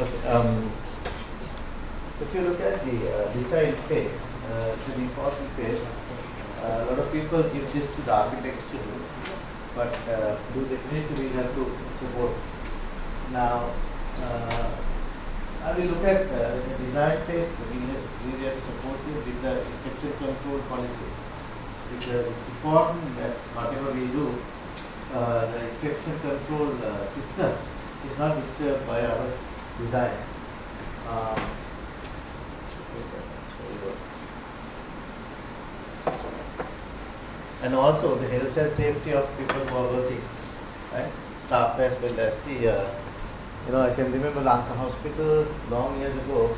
Okay. If you look at the design phase, it's an important phase. A lot of people give this to the architecture, but definitely we have to support. Now, we look at the design phase. We have to support you with the infection control policies, because it's important that whatever we do, the infection control systems is not disturbed by our design. And also the health and safety of people who are working, right? Staff as well as the, I can remember Lanka Hospital long years ago.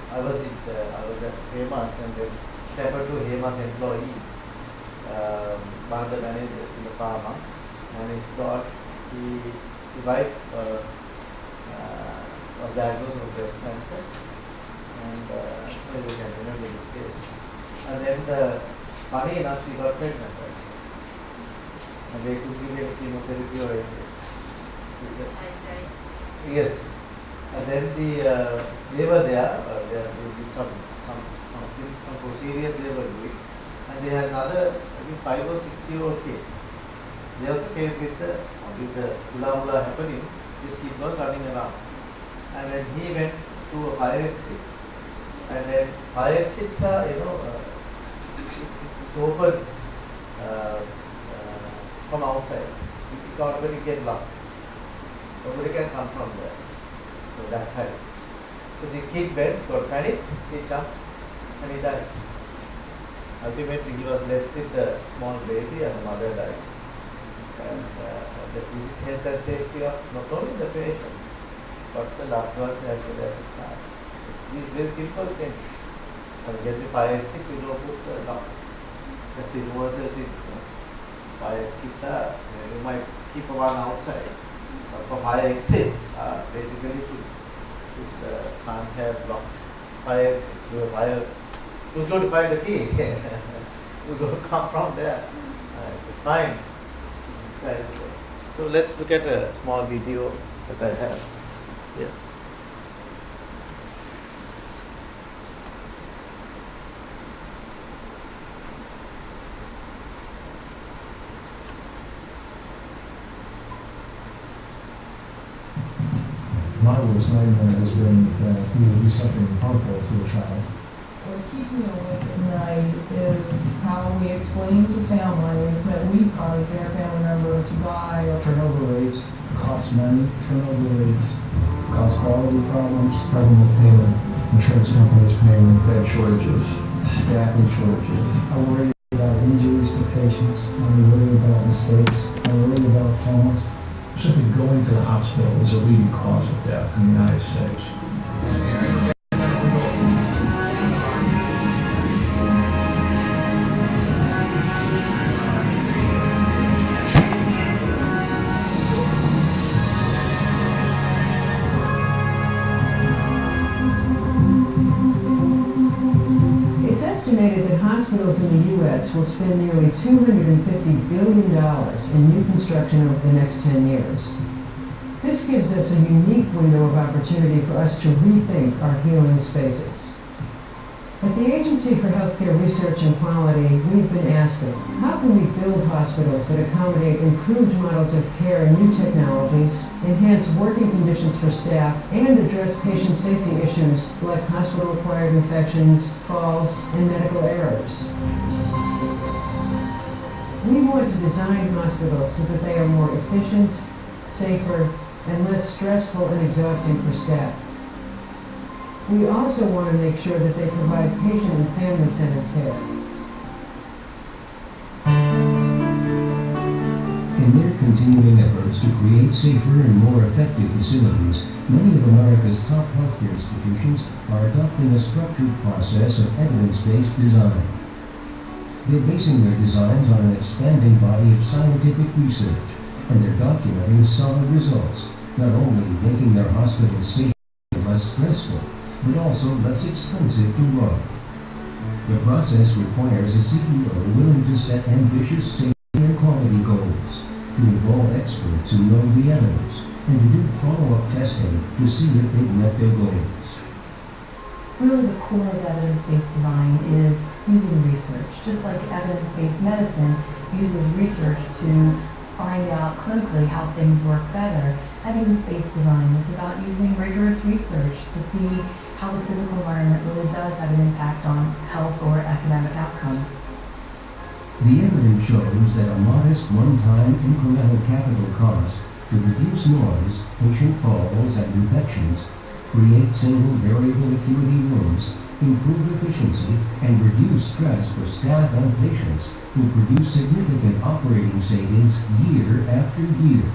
I was at Hemas, and then happened to Hemas employee, one of the managers in the pharma, and his daughter, his wife was diagnosed with breast cancer, and you can remember this case. And then funny enough, she got pregnant, right? And they could give her chemotherapy or anything. Yes. And then they were there, they did some procedures they were doing, and they had another, I think, 5 or 6-year-old kid. They also came with the hula happening. This kid was running around, and then he went to a fire exit, and then fire exits are, it opens from outside. It automatically gets locked. Nobody can come from there. So that time. So the kid went, got panicked, he jumped, and he died. Ultimately, he was left with a small baby, and the mother died. And this is health and safety of not only the patients, but the loved ones as well as the staff. These very simple things. When you get the fire exits, you don't put the lock. That's the universal thing. Fire exits are, you might keep one outside. But for fire exits, basically should can't have locked fire exits. Who's going to find the key? Who's going to come from there? It's fine. So let's look at a small video that I have here. My worst nightmare has been that he will do something harmful to a child. What keeps me awake at night is how we explain to families that we caused their family member to die. Turnover rates cost money. Turnover rates cause quality problems. Government payment, insurance companies payment, bed shortages, staffing shortages. I worry about injuries to patients. I worry about mistakes. I worry about phones. Simply going to the hospital is a leading cause of death in the United States. It's estimated that hospitals in the U.S. will spend nearly $250 billion in new construction over the next 10 years. This gives us a unique window of opportunity for us to rethink our healing spaces. At the Agency for Healthcare Research and Quality, we've been asking, how can we build hospitals that accommodate improved models of care and new technologies, enhance working conditions for staff, and address patient safety issues like hospital-acquired infections, falls, and medical errors? We want to design hospitals so that they are more efficient, safer, and less stressful and exhausting for staff. We also want to make sure that they provide patient and family-centered care. In their continuing efforts to create safer and more effective facilities, many of America's top healthcare institutions are adopting a structured process of evidence-based design. They're basing their designs on an expanding body of scientific research, and they're documenting solid results, not only making their hospitals safer and less stressful, but also less expensive to run. The process requires a CEO willing to set ambitious safety and quality goals, to involve experts who know the evidence and to do follow-up testing to see if they've met their goals. Really the core of evidence-based design is using research. Just like evidence-based medicine uses research to find out clinically how things work better, evidence-based design is about using rigorous research to see how the physical environment really does have an impact on health or academic outcomes. The evidence shows that a modest one-time incremental capital cost to reduce noise, patient falls, and infections, create single variable acuity rooms, improve efficiency, and reduce stress for staff and patients who produce significant operating savings year after year.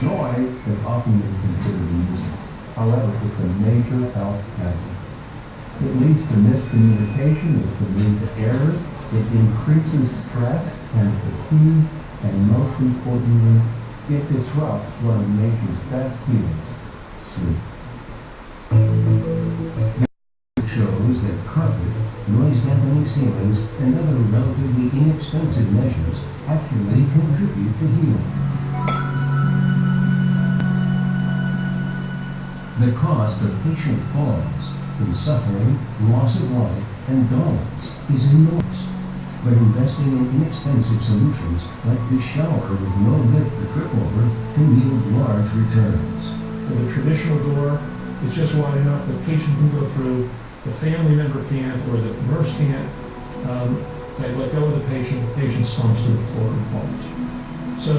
Noise has often been considered a nuisance. However, it's a major health hazard. It leads to miscommunication, it can lead to errors, it increases stress and fatigue, and most importantly, it disrupts one of nature's best healers, sleep. It shows that carpet, noise-dampening ceilings, and other relatively inexpensive measures actually contribute to healing. The cost of patient falls in suffering, loss of life, and dollars is enormous. But investing in inexpensive solutions like this shower with no lip to trip over can yield large returns. With a traditional door, it's just wide enough the patient can go through, the family member can't, or the nurse can't. They let go of the patient slumps to the floor and falls. So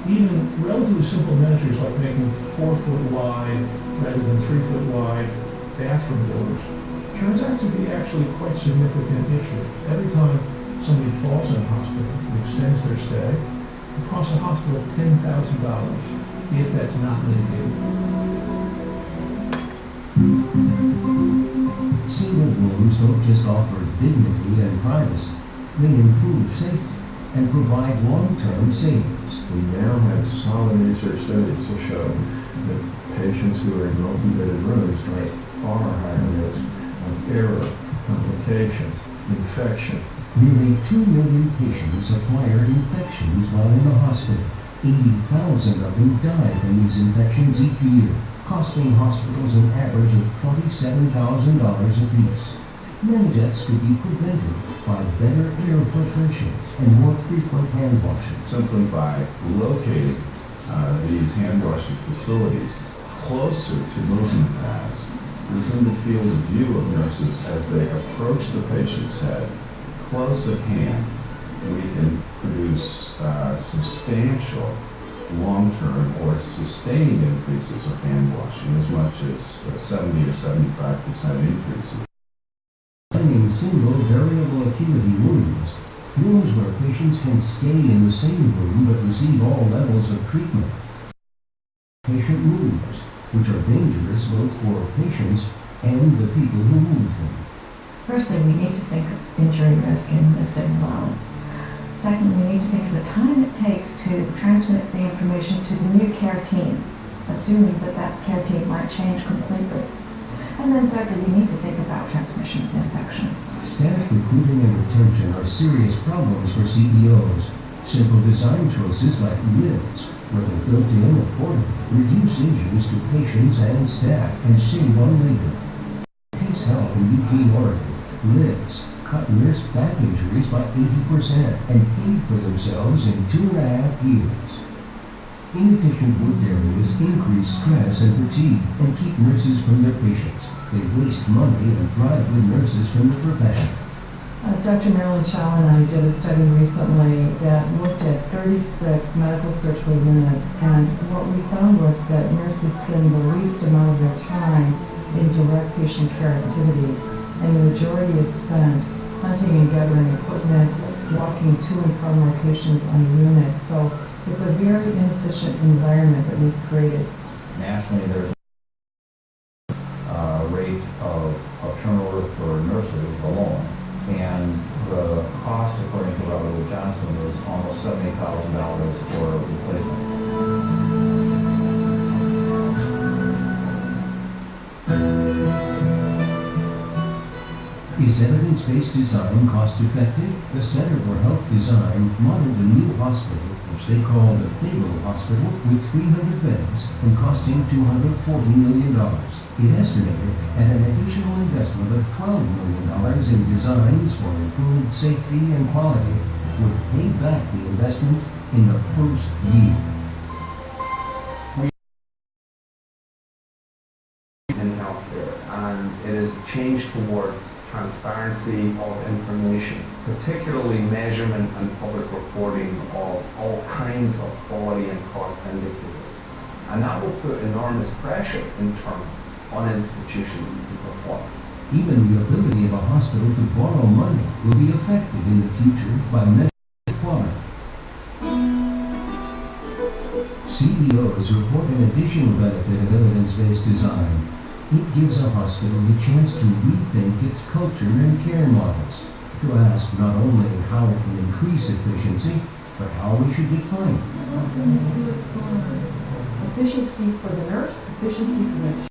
even relatively simple measures like making 4 foot wide rather than 3 foot wide bathroom doors turns out to be actually quite significant issues. Every time somebody falls in a hospital and extends their stay, it costs the hospital $10,000 if that's not mitigated. Single rooms don't just offer dignity and privacy, they improve safety and provide long-term savings. We now have solid research studies to show that patients who are in multi-bedded rooms are at far higher risk of error, complications, infection. Nearly 2 million patients acquire infections while in the hospital. 80,000 of them die from these infections each year, costing hospitals an average of $27,000 apiece. Many deaths could be prevented by better air filtration and more frequent hand washing. Simply by locating these hand washing facilities closer to movement paths within the field of view of nurses as they approach the patient's head, close at hand, we can produce substantial long-term or sustained increases of hand washing, as much as 70 or 75% increases. Designing single variable acuity rooms where patients can stay in the same room but receive all levels of treatment. Patient moves, which are dangerous both for patients and the people who move them. Firstly, we need to think of injury risk in lifting alone. Secondly, we need to think of the time it takes to transmit the information to the new care team, assuming that that care team might change completely. And then thirdly, we need to think about transmission of infection. Staff recruiting and retention are serious problems for CEOs. Simple design choices like lifts, whether built in or portable, reduce injuries to patients and staff and save on labor. Pace Health in Eugene, Oregon, lifts cut nurse back injuries by 80% and paid for themselves in 2.5 years. Inefficient work areas increase stress and fatigue and keep nurses from their patients. They waste money and drive good nurses from the profession. Dr. Marilyn Chow and I did a study recently that looked at 36 medical surgical units, and what we found was that nurses spend the least amount of their time in direct patient care activities, and the majority is spent hunting and gathering equipment, walking to and from locations on units. So it's a very inefficient environment that we've created. Nationally, there's a rate of turnover for nurses alone, and the cost, according to Robert Wood Johnson, is almost $70,000 for replacement. Is evidence-based design cost-effective? The Center for Health Design modeled a new hospital, which they called a Fable Hospital, with 300 beds and costing $240 million. It estimated at an additional investment of $12 million in designs for improved safety and quality would pay back the investment in the first year. In healthcare, and it is a change towards transparency of information, particularly measurement and public reporting of all kinds of quality and cost indicators. And that will put enormous pressure in turn on institutions to perform. Even the ability of a hospital to borrow money will be affected in the future by measured quality. CEOs report an additional benefit of evidence-based design. It gives a hospital the chance to rethink its culture and care models, to ask not only how it can increase efficiency, but how we should define it. Efficiency for the nurse, efficiency for the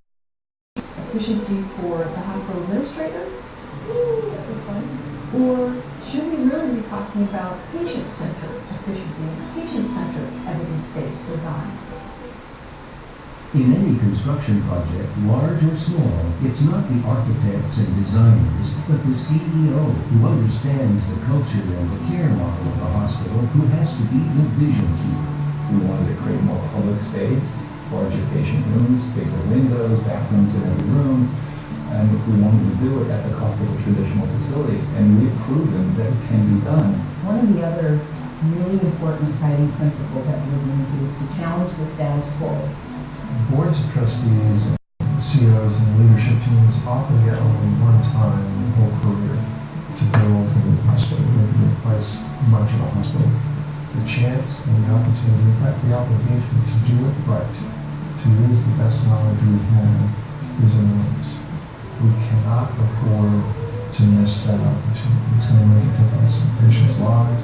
efficiency for the hospital administrator. That's fine. Or should we really be talking about patient-centered efficiency and patient-centered evidence-based design? In any construction project, large or small, it's not the architects and designers, but the CEO who understands the culture and the care model of the hospital who has to be the vision keeper. We wanted to create more public space, larger patient rooms, bigger windows, bathrooms in every room, and we wanted to do it at the cost of a traditional facility, and we've proven that it can be done. One of the other really important guiding principles at Woodlands is to challenge the status quo. Boards of trustees, CEOs, and leadership teams often get only one time in their whole career to build a new hospital, or to replace much of a hospital. The chance and the opportunity, in fact the obligation to do it right, to use the best knowledge we have, is enormous. We cannot afford to miss that opportunity. It's going to make a difference in patients' lives,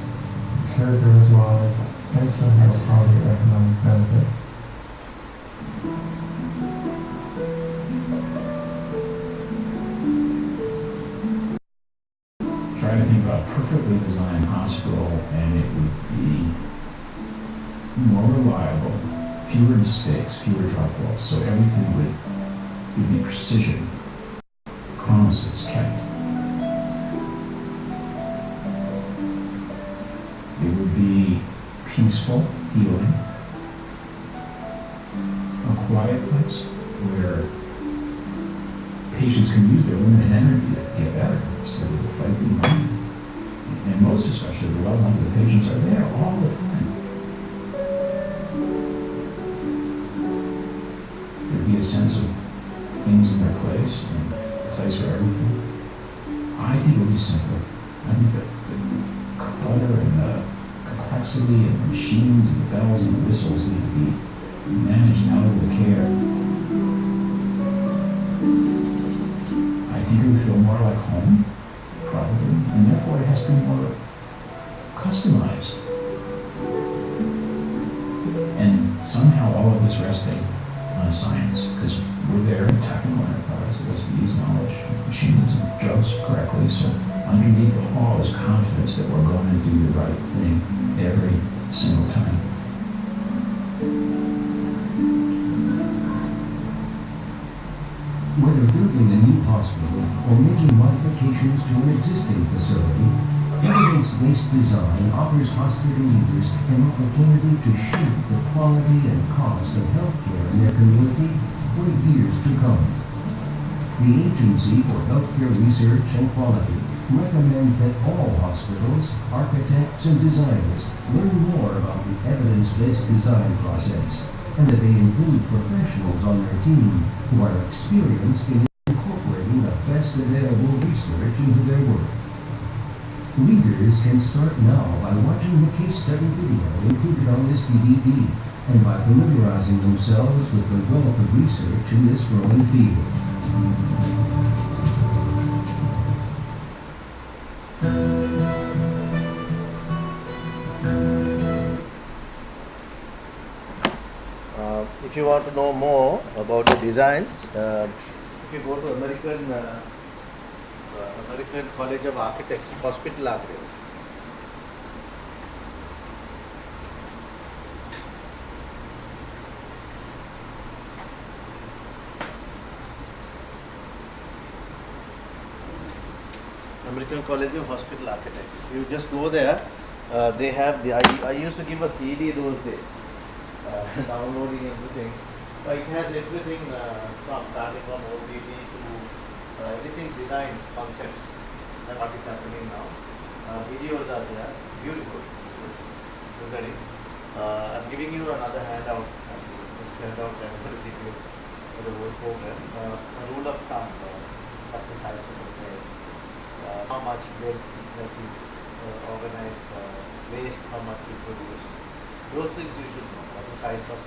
caregivers' lives, and it's going to have a positive economic benefit. Trying to think about a perfectly designed hospital, and it would be more reliable, fewer mistakes, fewer drop-offs, so everything would be precision, promises kept. It would be peaceful, healing, a quiet place where patients can use their limited energy to get better instead of fighting money. And most especially, the well-known patients are there all the time. There'd be a sense of things in their place, and a place for everything. I think it would be simpler. I think that the clutter and the complexity and the machines and the bells and the whistles need to be managed out of the care. I think it would feel more like home, probably, and therefore it has to be more customized. And somehow all of this resting on science, because we're there in technical enterprise that has to use knowledge, machines, and drugs correctly, so underneath it all is confidence that we're going to do the right thing every single time. Whether building a new hospital or making modifications to an existing facility, evidence-based design offers hospital leaders an opportunity to shape the quality and cost of healthcare in their community for years to come. The Agency for Healthcare Research and Quality recommends that all hospitals, architects, and designers learn more about the evidence-based design process, and that they include professionals on their team who are experienced in incorporating the best available research into their work. Leaders can start now by watching the case study video included on this DVD and by familiarizing themselves with the wealth of research in this growing field. If you want to know more about the designs, if you go to American American College of Architects, Hospital Agra. American College of Hospital Architects. You just go there. They have the. I used to give a CD those days, downloading everything. It has everything from starting from OBD to everything design concepts and what is happening now. Videos are there, beautiful. Just look at it. I'm giving you another handout. This handout that I'm going to give you for the whole program. A rule of thumb. What's the size of the plane? How much bed that you organize, waste, how much you produce. Those things you should know. What's the size of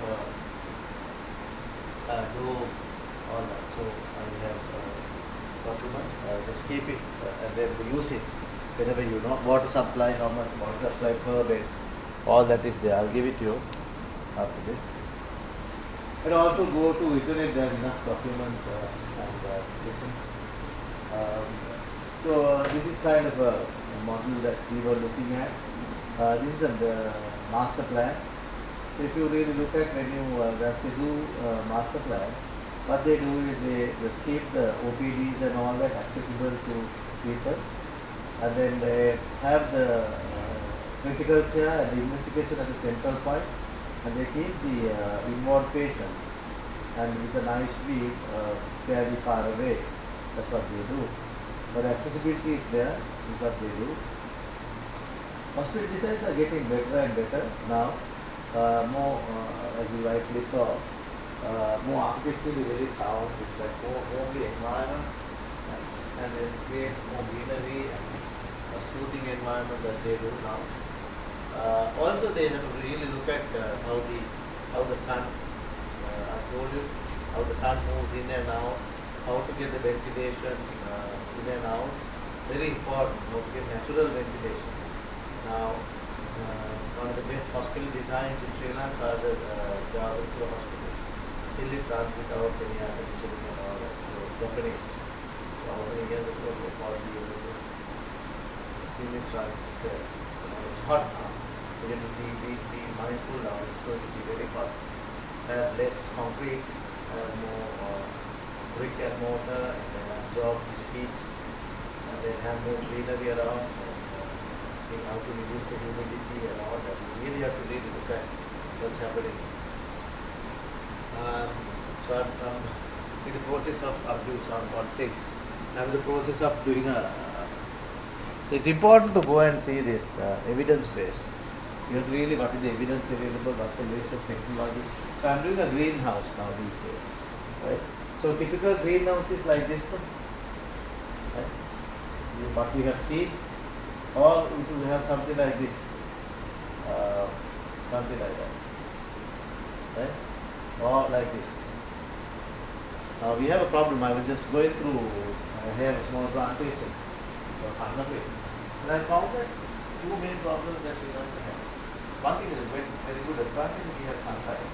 dome, all that. So I have document, just keep it and then use it whenever you know. Water supply, how much water supply per bed, all that is there. I'll give it to you after this. And also go to internet, there's enough documents and listen. So this is kind of a model that we were looking at. This is the master plan. So if you really look at when you do master plan, what they do is they just keep the OPDs and all that accessible to people, and then they have the critical care and the investigation at the central point, and they keep the inward patients and with a nice view fairly far away. That's what they do. But accessibility is there. Is what they do. Hospital designs are getting better and better now. More, as you rightly saw, more architecturally very sound. It's like more homely environment, and it creates more greenery and a smoothing environment that they do now. Also, they have to really look at how the sun. I told you how the sun moves in and out, how to get the ventilation in and out. Very important. How to get natural ventilation. Now. One of the best hospital designs in Sri Lanka, the Jawaharlal Hospital. Still it runs without any air conditioning and all that. So Japanese. So how many years ago, 40 years ago. So still it runs there. It's hot now. We have to be mindful now. It's going to be very hot. Have less concrete, have more brick and mortar, and then absorb this heat, and then have more greenery around. How to reduce the humidity and all that. You really have to really look at what's happening. So I'm in the process of abuse on what things. I'm in the process of doing so it's important to go and see this evidence based. You have to really what is the evidence available, what's the latest technology. So I'm doing a greenhouse now these days. Right? So typical greenhouse is like this one. Right? What we have seen. Or it will have something like this, something like that, right? Or like this. Now we have a problem. I was just going through here a small plantation for fun of it, and I found that two main problems that Sri Lanka has. One thing is very good advantage. We have sunlight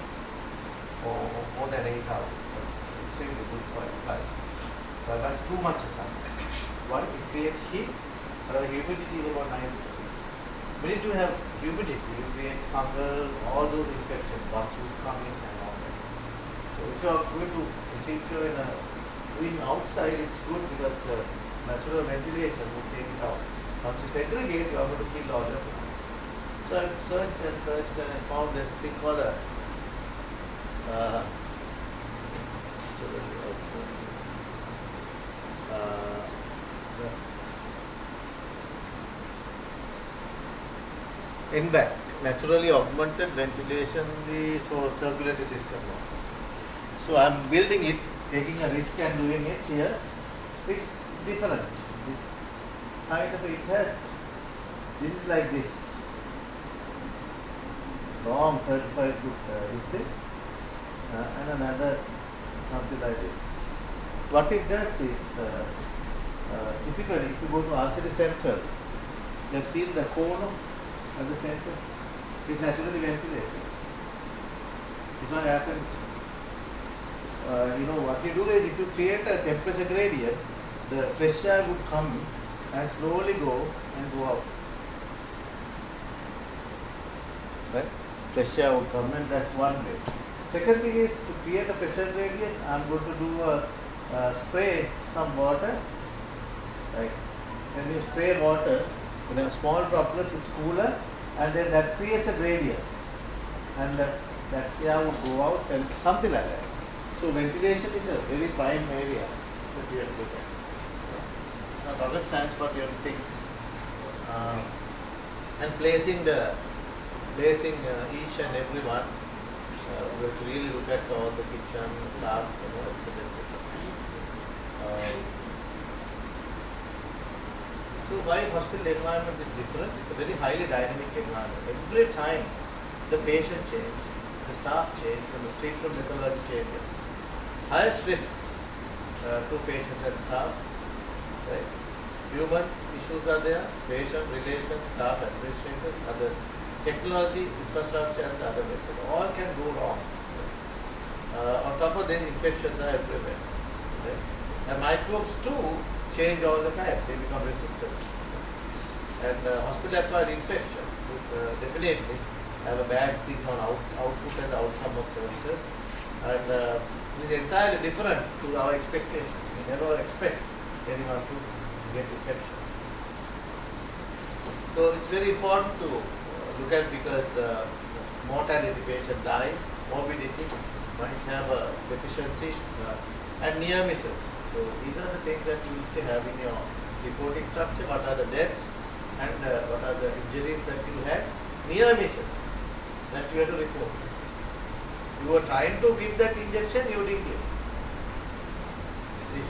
for more than 8 hours. That's extremely good for life. But that's too much sunlight. One, it creates heat. But humidity is about 90%. We need to have humidity, it creates fungal, all those infections, bugs will come in and all that. So if you're doing outside, it's good because the natural ventilation will take it out. Once you segregate, you are going to kill all your plants. So I searched and I found this thing called a NVAC, naturally augmented ventilation, the circulatory system. So I'm building it, taking a risk and doing it here. It's different. It's kind of this is like this. Long 35 foot this thing, and another something like this. What it does is, typically if you go to RCD Central, you have seen the cone at the center is naturally ventilated. It's not air conditioned. What you do is if you create a temperature gradient, the fresh air would come and slowly go and go out. Right? Fresh air would come, and that's one way. Second thing is to create a pressure gradient. I'm going to do a spray some water. Right? When you spray water in a small droplets, it's cooler, and then that creates a gradient, and that air would go out and something like that. So ventilation is a very prime area that you have to look at. It's not rocket science, but you have to think. And placing each and every one. We have to really look at all the kitchen, staff, etc. So why hospital environment is different? It's a very highly dynamic environment. Every time the patient changes, the staff change, and the treatment methodology changes. Highest risks to patients and staff, right? Human issues are there, patient, relations, staff, administrators, others. Technology, infrastructure, and other bits, all can go wrong. On top of this, infections are everywhere. Right? And microbes too change all the time, they become resistant. And hospital-acquired infection would definitely have a bad thing on output and the outcome of services. And this is entirely different to our expectation. We never expect anyone to get infections. So it's very important to look at, because the mortality patient dies, morbidity, might have a deficiency, and near misses. So these are the things that you need to have in your reporting structure. What are the deaths and what are the injuries that you had? Near misses that you have to report. You were trying to give that injection, you didn't give. So if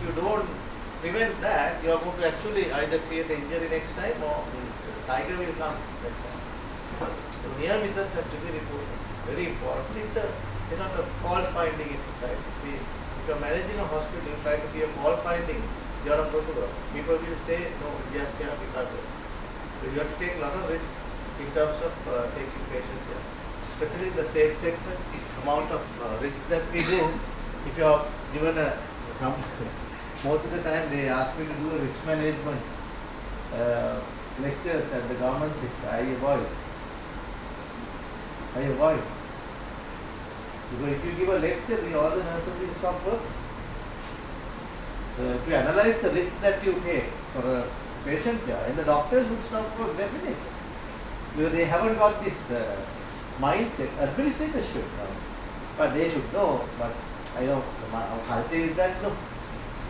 you don't prevent that, you are going to actually either create an injury next time, or the tiger will come next time. So near misses has to be reported. Very important. It's not a fault finding exercise. If you are managing a hospital, you try to be a fault finding, you are not going to go. People will say, no, just care, we can't do it. So you have to take a lot of risks in terms of taking patient care. Especially in the state sector, amount of risks that we do. If you are given most of the time they ask me to do a risk management lectures at the government sector. I avoid. Because if you give a lecture, all the nurses will stop work. If you analyze the risk that you take for a patient care, and the doctors would stop work definitely. Because they haven't got this mindset. Administrators should know, but they should know. But I know our culture is that no.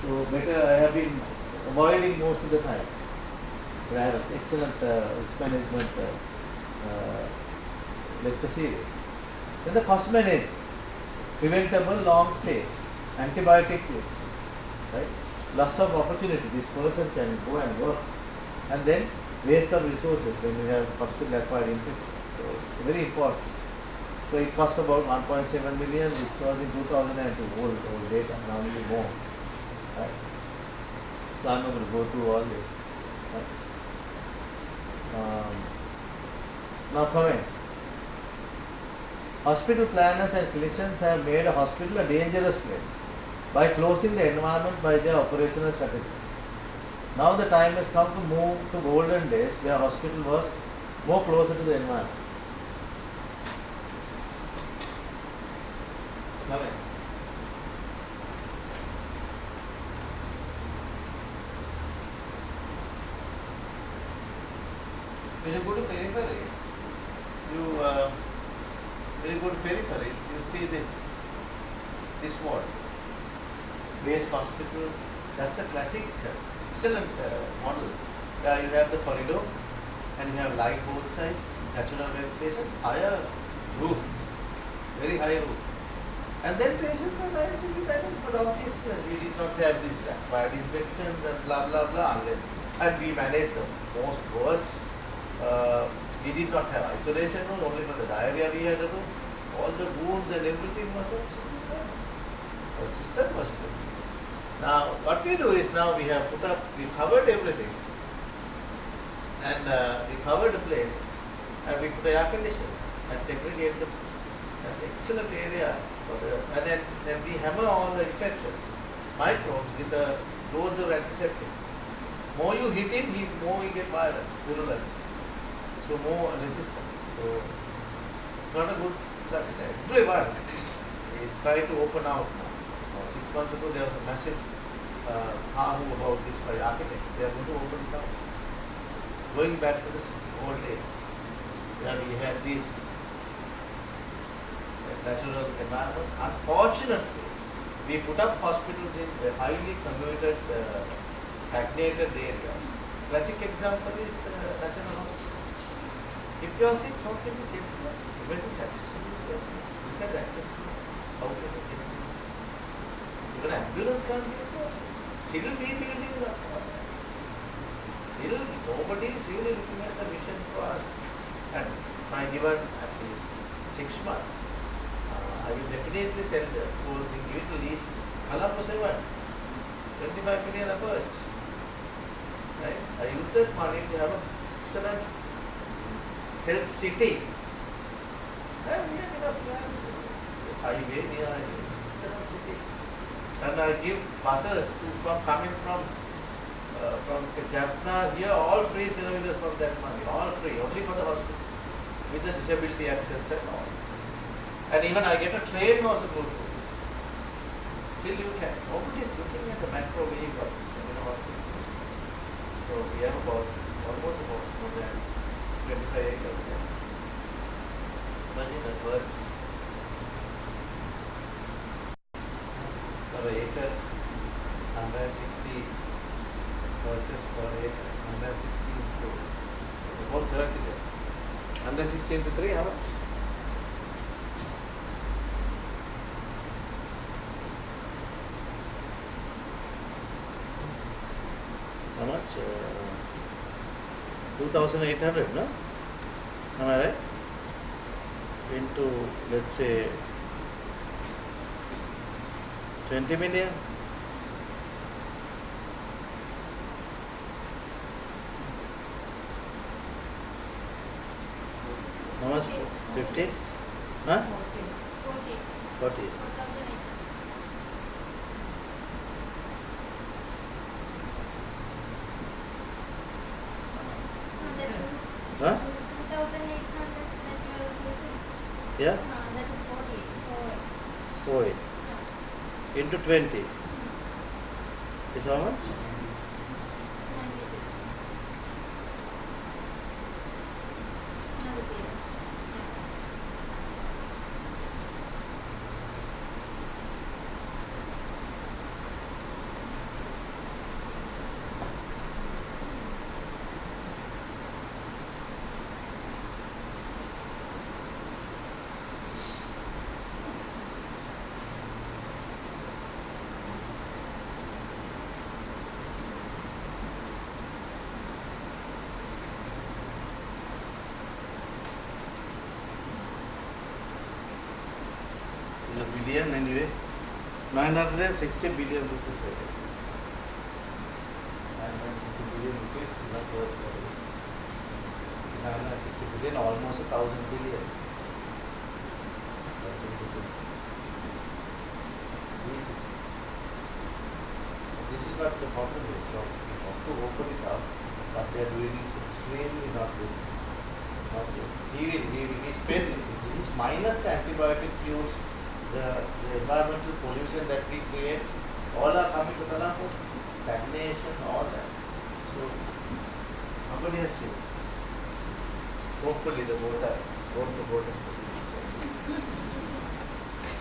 So better, I have been avoiding most of the time. But I have an excellent risk management lecture series. Then the cost management, preventable long stays, antibiotic use, right? Loss of opportunity. This person can go and work, and then waste of resources when you have hospital-acquired infection. So very important. So it cost about 1.7 million. This was in 2002. Old data. Now maybe more. Right. So I'm not going to go through all this. Right. Now comment. Hospital planners and clinicians have made a hospital a dangerous place by closing the environment by their operational strategies. Now the time has come to move to golden days where hospital was more closer to the environment. Comment. When you go to peripheries, you see this ward, base hospitals. That's a classic, excellent model. Where you have the corridor and you have light both sides, natural ventilation, higher roof, very high roof. And then patients were lying to be managed, but obviously we did not have this acquired infections and blah blah blah unless, and we managed the most worst. We did not have isolation room, only for the diarrhea we had a room. All the wounds and everything was absolutely fine. The system was good. Now what we do is, now we have we covered everything, and we covered the place, and we put air conditioning and segregate them. That's an excellent area for the, and then we hammer all the infections, microbes with the loads of antiseptics. More you hit him, more he get virulent. So more resistance. So it's not a good strategy. Everyone is trying to open out now. 6 months ago there was a massive harm about this by architects. They are going to open it up. Going back to the old days, where we had this natural environment. Unfortunately, we put up hospitals in highly commuted, stagnated areas. Classic example is National Hospital. If you are sick, how can you get to that? Even with accessibility, look at accessibility. How can you get to that? Even ambulance can't get to that. Still rebuilding that. Still nobody is really looking at the vision for us. And if I given at least 6 months, I will definitely sell the whole thing, give it to lease. Colombo 7, 25 million approach. Right? I use that money to have an excellent health city. And we have enough lands. Highway near excellent city. And I give buses coming from Jaffna here, all free services from that money, all free, only for the hospital, with the disability access and all. And even I get a train also go through this. Still you can. Nobody is looking at the macro vehicles in the hospital. So we have almost about more than 25 acres there. Imagine a bird. Per acre, 160 purchase per acre, 160 into about 30 there. 160 into 3, how much? How much? 2,800, no? Am I right? Into, let's say, 20 million? How much? 50? Huh? 40. Huh? 2,800 that you are losing. Yeah? That is 40. 4 into 20 is how much? 96. Another zero. Is a billion anyway. 960 billion rupees. 960 billion rupees is not worth service. 960 billion, almost 1,000 billion. 1,000 billion. This is what the problem is. So we have to open it up. What they are doing is extremely not good. Not good. He spend, this is minus the antibiotic use, the environmental pollution that we create, all are coming to Colombo, stagnation, all that. So somebody has to, hopefully the board has to do it.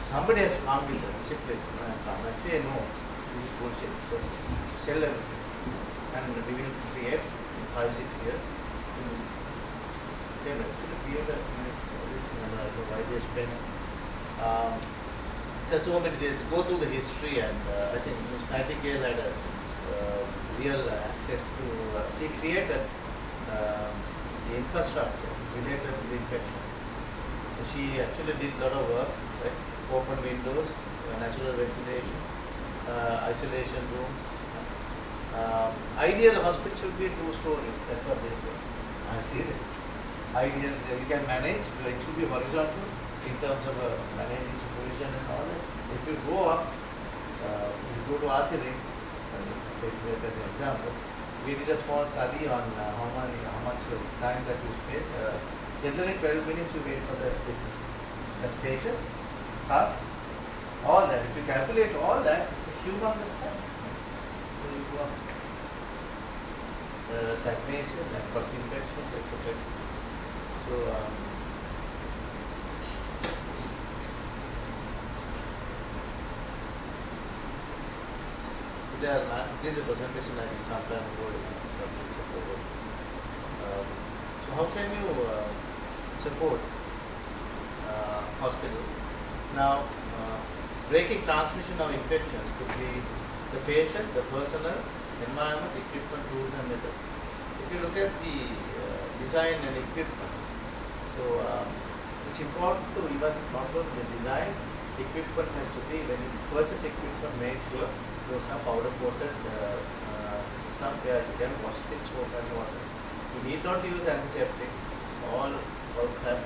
Somebody has to come with the discipline and say no, this is bullshit, just sell everything. And we will create in 5-6 years. They actually create a nice this thing, I don't know why they spend. Just so many, they go through the history, and I think Ms. Nightingale had a real access to, she created the infrastructure related to the infections. So she actually did a lot of work, right? Open windows, natural ventilation, isolation rooms. Ideal hospital should be 2 stories, that's what they say. I'm serious. Ideal, we can manage, it should be horizontal in terms of managing supervision and all that. If you go up, you go to Asiri, taking it as an example. We did a small study on how much of time that you space. Generally 12 minutes you wait for the patient. As patients, staff, all that. If you calculate all that, it's a humongous time. So you go on. Stagnation and cross infections, etc. So there are this is a presentation I did some time ago. So how can you support hospital? Now, breaking transmission of infections could be the patient, the personnel, environment, equipment, tools and methods. If you look at the design and equipment, so it's important to even not only the design, equipment has to be, when you purchase equipment, make sure those are powder coated stuff where you can wash with soap and water. You need not use antiseptics, all crap.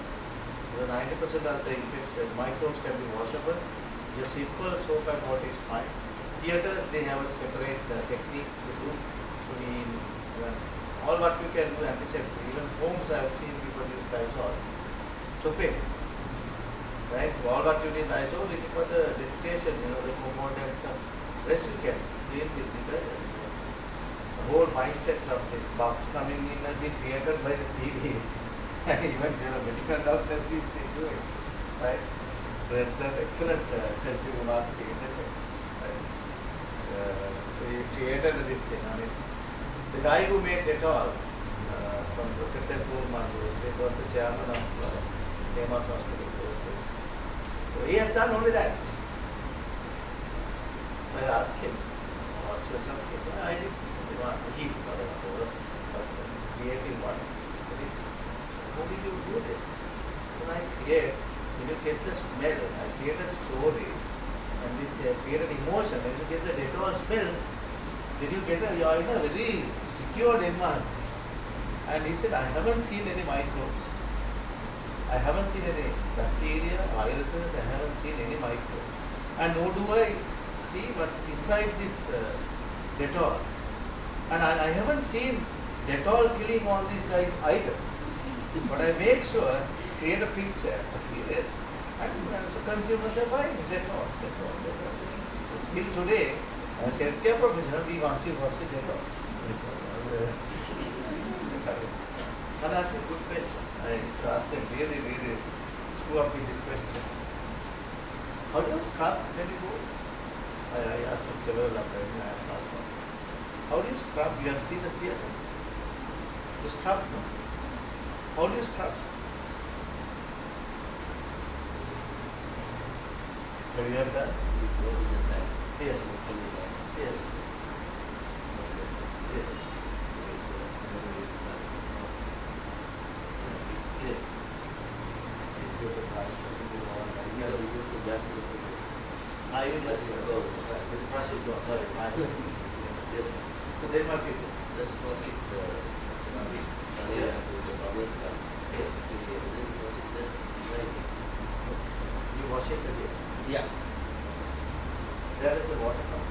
90% of the infection microbes can be washable. Just simple soap and water is fine. Theaters, they have a separate technique to do. So all what you can do antiseptic. Even homes I have seen people use Lysol. Stupid. Right? All what you need Lysol, you need for the defecation, the commode and stuff. Rest you can clean with detergent. The whole mindset of this box coming in has been created by the TV. And even medical doctors these days do it. Right? So that's excellent consumer marketing, isn't it? Right? So he created this thing. I mean, the guy who made Dettol from Protected Poorman those days was the chairman of famous hospitals those days. So he has done only that. I asked him, what's your success? I did one. He, not a whole, but creating one. So how did you do this? When you get the smell, I created stories, and this created emotion. When you get the Dettol smell, then you get you are in a very secured environment. And he said, I haven't seen any microbes. I haven't seen any bacteria, viruses, I haven't seen any microbes. And nor do I see what's inside this Dettol. And I haven't seen Dettol killing all these guys either. But I make sure, create a picture, a serious. And so consumers are buying Dettol. So still today, as a healthcare professional, we want you to watch Dettol. Can I ask you a good question? I used to ask them really screw up with this question. How do you scrub when you go? I asked him several of them, I have asked one. How do you scrub? You have seen the theatre. You scrub, no? How do you scrub? Have you have done? Yes. Yes. Yes. Yes. I must go. With brush it go. Sorry. Yes. So there might be just wash it. Yes. You wash it again. Yeah. Where does the water come?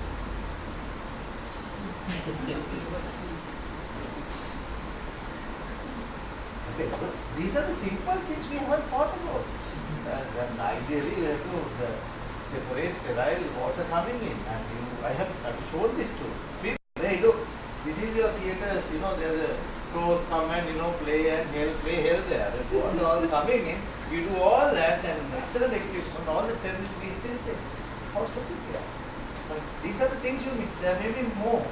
Okay, but these are the simple things we haven't thought about. And ideally, you have to separate sterile water coming in. And I have shown this to people. Hey, look, this is your theatres. There's a crows come and play and play here there. The water all coming in. You do all that and excellent equipment, all the sterility is still there. How stupid we are. But these are the things you miss. There may be more.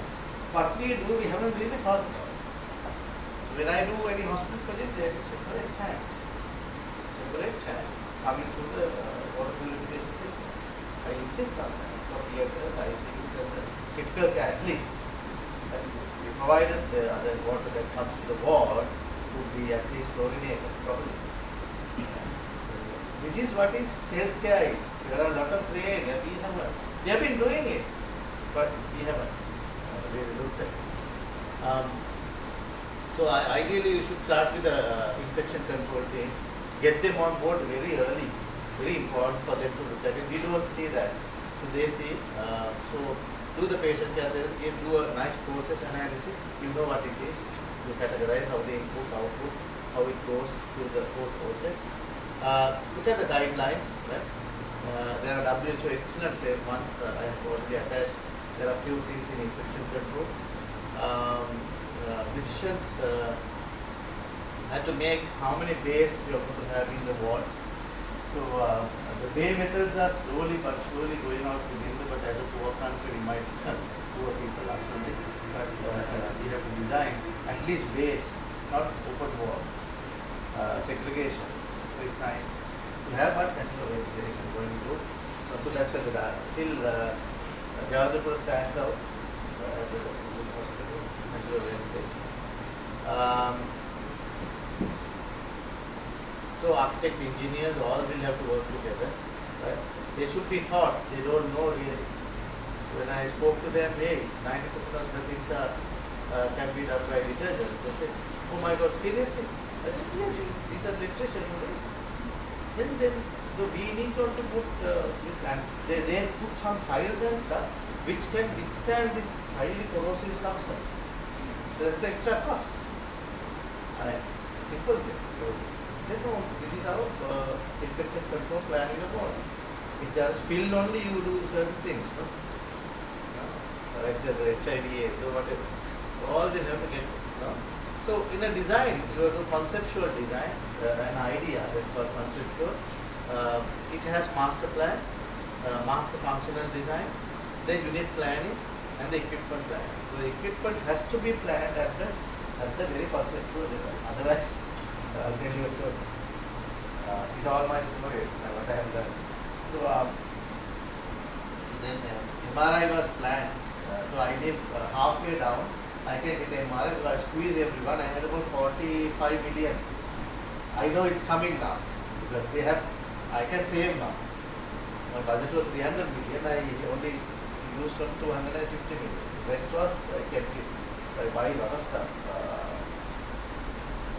What we do, we haven't really thought about. So when I do any hospital project, there is a separate tank. Coming through the water purification system. I insist on that for theatres, ICUs, and the critical care at least. We provided the other water that comes to the ward would be at least chlorinated properly. So this is what is healthcare is. There are a lot of gray area. We have been doing it, but we haven't really looked at it. So ideally you should start with the infection control team. Get them on board very early. Very important for them to look at it. We don't see that. So they see. So do the patient care service, do a nice process analysis, you know what it is, you categorize how the input, output, how it goes through the whole process. Look at the guidelines, right? There are WHO excellent ones, I have already attached. There are few things in infection control. Decisions had to make how many bays you are going to have in the wards. So the bay methods are slowly but surely going out to window, but as a poor country we might poor people are slowly, but we have to design at least bays, not open wards. Segregation, so it's nice to have, but natural ventilation going through. So that's why the still Javadpur stands out as a good hospital, natural ventilation. So architect, engineers, all will have to work together, right? They should be taught, they don't know really. So when I spoke to them, hey, 90% of the things are can be done by detergent. They said, oh my God, seriously? I said, yes, these are literature, you know. Then we need not to put, and they put some tiles and stuff which can withstand this highly corrosive substance. So that's extra cost. Simple thing. So said, no, this is our infection control plan in a ward. If there are spilled only, you do certain things, no? If there is HIV, AIDS or whatever. So all they have to get, no? So in a design, you have to conceptual design, an idea that's called conceptual. It has master plan, master functional design, then unit planning, and the equipment planning. So the equipment has to be planned at the very conceptual level. Otherwise, I'll tell you a story. These are all my stories, what I have done. So then MRI was planned. So I live halfway down. I can get MRI because I squeeze everyone. I had about 45 million. I know it's coming now because they have. I can save now. My budget was 300 million. I only used on 250 million. The rest was I kept it. So I buy a lot of stuff.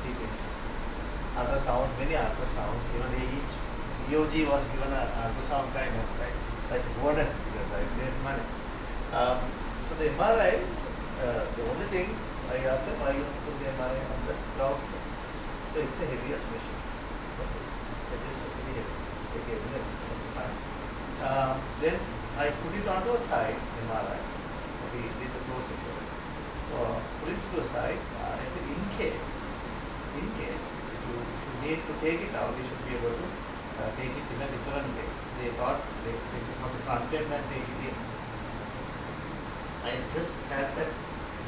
See this. Ultrasound, many ultrasounds, even each EOG was given an ultrasound kind of, right, like a bonus because I saved money. So the MRI, the only thing I asked them, why you want to put the MRI on the ground floor? So it's a heaviest machine. It is really heavy. Then I put it onto a side, MRI. We did the processes. Put it to a side. I said, in case, if you need to take it out, you should be able to take it in a different way. They thought they take it from the front end and take it in. I just had that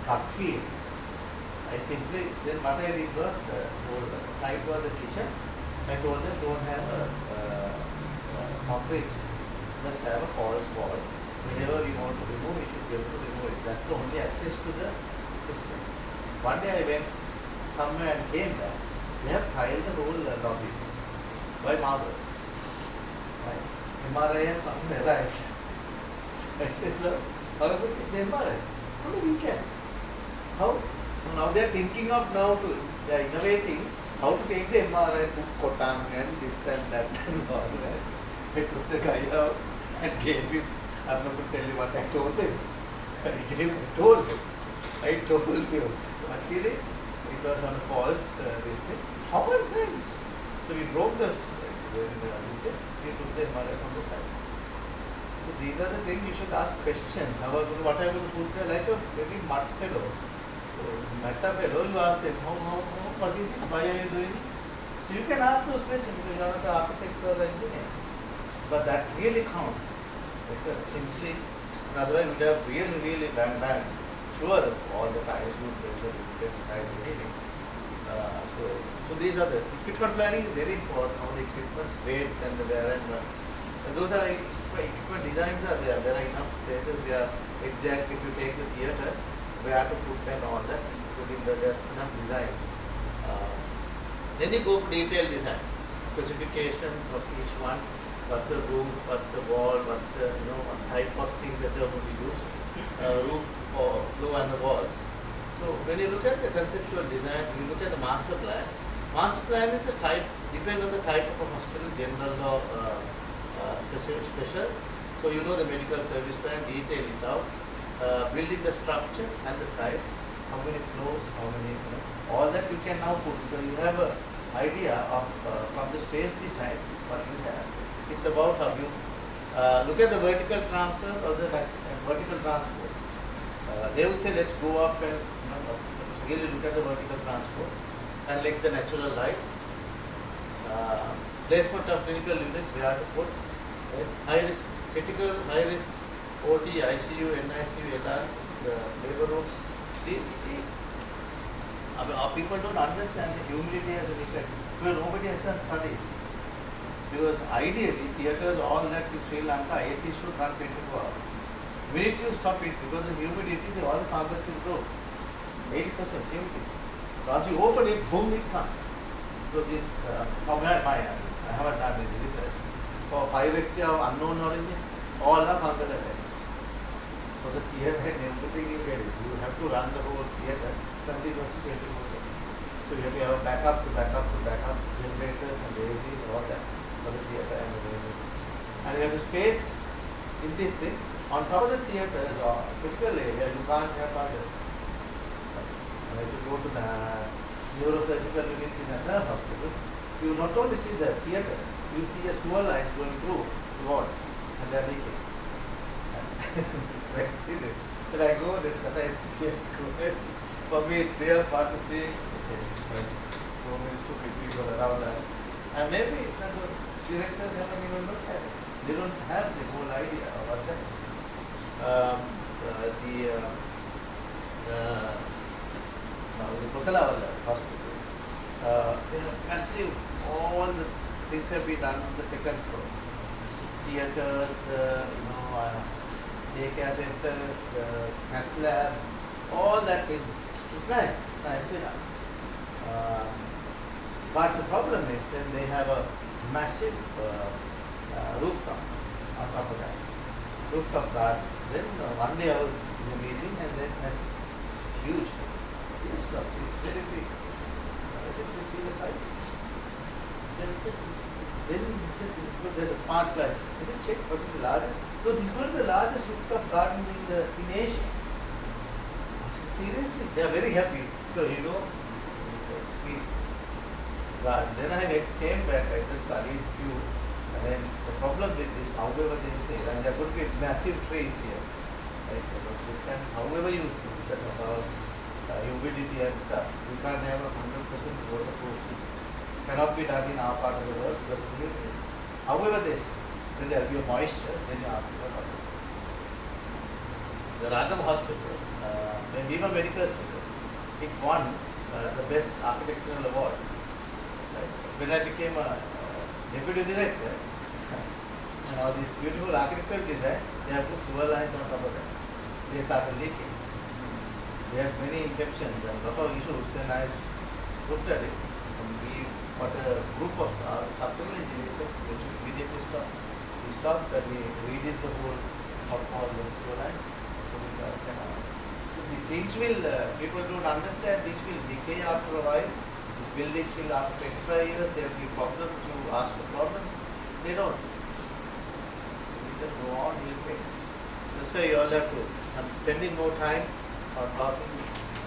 gut feel. I simply, then what I did was, the whole side was the kitchen. I told them don't have a concrete, just have a false wall. Whenever we want to remove, we should be able to remove it. That's the only access to the system. One day I went somewhere and came back. They have tiled the whole lobby by marble. Right? MRI has come and arrived. I said, look, how about the MRI? Only we can. How? Now they are thinking of they are innovating how to take the MRI, put Kotang and this and that and all that. I took the guy out and gave him, I'm not going to tell you what I told him. I told you. Actually, it was on false this thing. Common sense. So we broke this thing, we took the MRI from the side. So these are the things you should ask questions. What I will put there, like a very mud fellow. So meta fellow, you ask them, what is it, why are you doing it? So you can ask those questions because you are not an architect or engineer. But that really counts. Because simply, otherwise we would have really bang. Sure, all the times would be really. So these are the equipment planning is very important. How the equipment's weight and the wear and run. And those are equipment designs are there. There are enough places where exact if you take the theatre, where to put and all that. There's enough designs. Then you go for detailed design, specifications of each one. What's the roof? What's the wall? What's the what type of thing that they are going to use? Roof or floor and the walls. So when you look at the conceptual design, you look at the master plan. Master plan is a type, depends on the type of a hospital, general or special. So you know the medical service plan, detail it out. building the structure and the size, how many floors, how many, all that you can now put. So you have a idea of from the space design what you have. It's about how you look at the vertical transfer or the vertical transport. They would say let's go up and really look at the vertical transport and like the natural light. Placement of clinical units where to put high risk, critical high risks, OT, ICU, NICU, LR, labor rooms. See, our people don't understand the humidity as an effect because nobody has done studies. Because ideally, theatres, all that in Sri Lanka, AC should run 24 hours. Minute you stop it because the humidity, all the fungus will grow. 80% humidity. Once you open it, boom, it comes. So this, from my I haven't done this research. For pyrexia of unknown origin, all are fungal attacks. So the theatre and everything you get it. You have to run the whole theatre 20%, 20%. So you have to have a backup to backup to backup, generators and the ACs, all that for the theatre and the remaining. And you have to space in this thing. On top of the theatres or critical area, you can't have toilets. And if you go to the neurosurgical unit in National Hospital, you not only see the theatres, you see a sewer lines going through the wards and they are leaking. I see this. When I go this and I see it, for me it's real fun to see so many stupid people around us. And maybe it's not the directors haven't even looked at it. They don't have the whole idea of what's happening. The Kothala Hospital, they are massive. All the things have been done on the second floor. Theatres, the daycare centers, the math lab, all that thing. It's nice. It's nicely done. But the problem is then they have a massive rooftop on top of that. Rooftop garden. Then one day I was in a meeting and then it's huge. It's very big. I said, just see the size. Then he said, this is good. There's a smart guy. I said, check what's the largest. No, this is going to be the largest rooftop garden in Asia. I said, seriously? They are very happy. So then I came back, I just studied few. And the problem with this, however they say, and there could be massive trees here. Right? You can, however you see, because of our humidity and stuff, you can't have a 100% waterproof. Cannot be done in our part of the world because of the humidity. However they say, when there will be a moisture, then you ask for water. The Ragam Hospital, when we were medical students, it won the best architectural award. Right? When I became a deputy director, and all these beautiful architectural design, they have put sewer lines on top of that. They started leaking. We had many infections and a lot of issues. Then I looked at it, and we got a group of structural engineers which we immediately stopped. We stopped and we redid the whole hall and sewer lines. So the things will, people don't understand, this will decay after a while. This building will, after 25 years, there will be problems. You ask for problems, they don't. So we just go on, we'll pay. That's why you all have to, I'm spending more time on talking